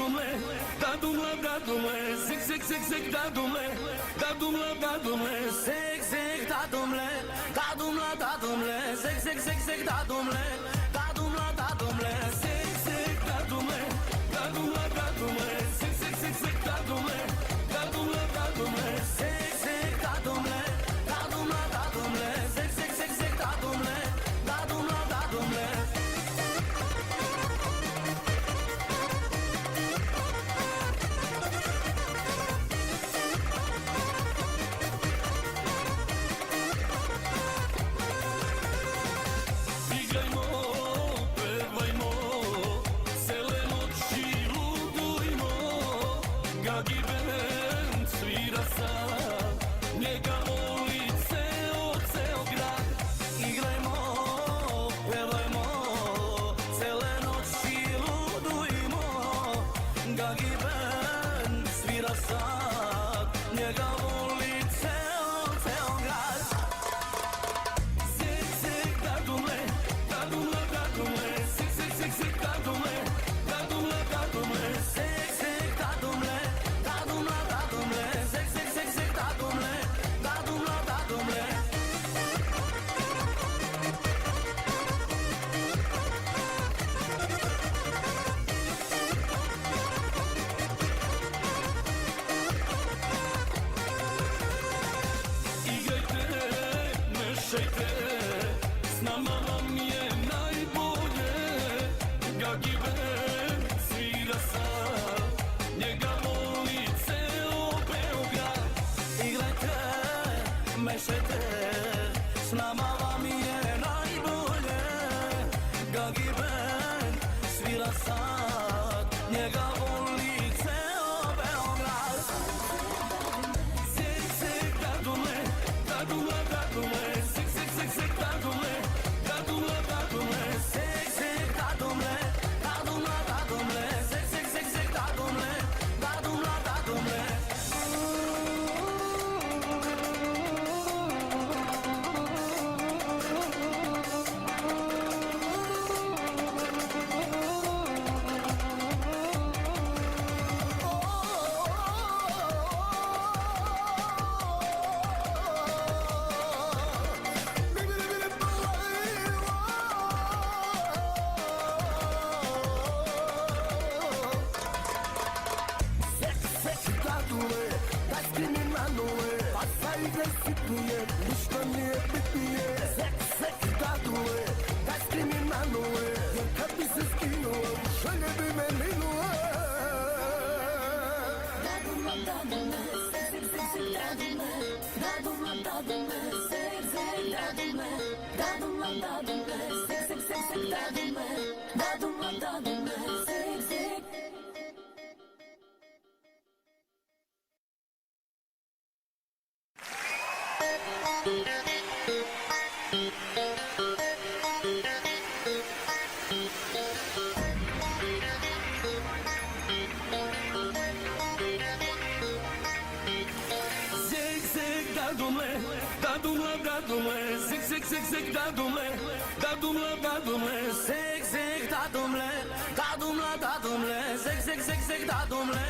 dumle, zic, zic, zic, zic, da dumle, zic, zic, da dumle, zic, zic, zic, zic, da dumle, zic, zic, da dumle, zic, zic, zic, zic, da dumle, zic, zic, da dumle, zic, zic, zic, zic, da dumle, zic, zic, zic, zic, da dumle, zic, zic, da dumle, zic, zic, zic, zic, da dumle, zic, zic, da dumle, zic, zic, zic, zic, da dumle, zic, zic, da dumle, zic, zic, zic, zic, da dumle,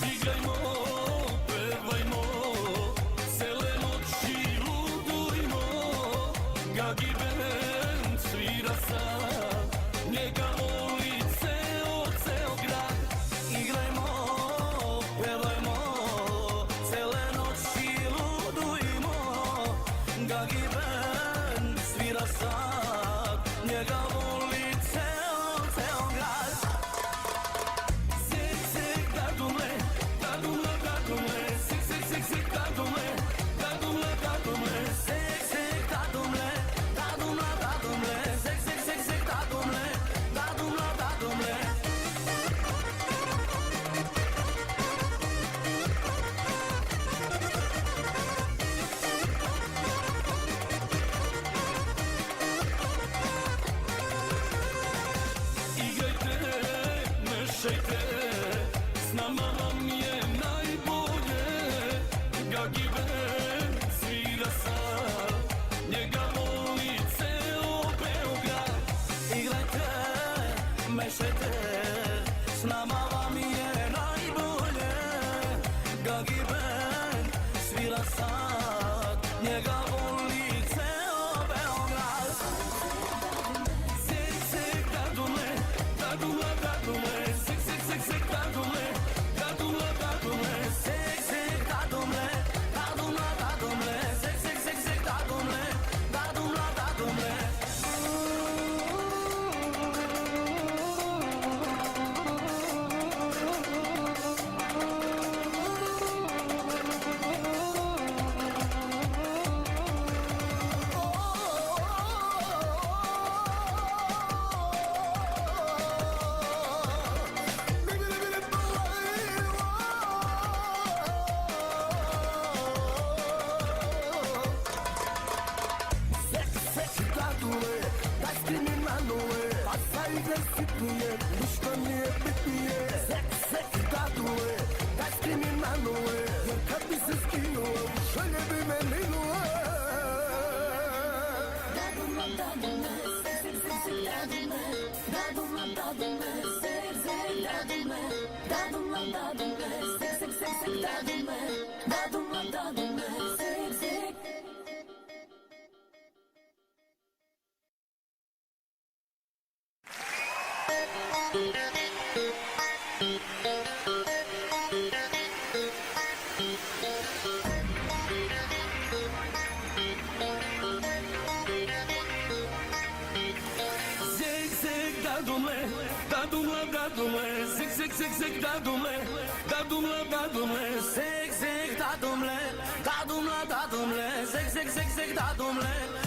Igrajmo fete Snamava mie najbolje Gagi ben svira sad Njega voli ceo Beograd Sek, sek, dadume Dadume, dadume Sek, sek, sek, sek, dadume Dadume, dadume Sek, sek, dadume Dadume, dadume Sek, sek, sek, sek, dadume Dadume, dadume Sek, sek, sek, sek, dadumle Dadumle, dadumle Sek, sek, dadumle Dadumle, dadumle Sek, sek, sek, sek, dadumle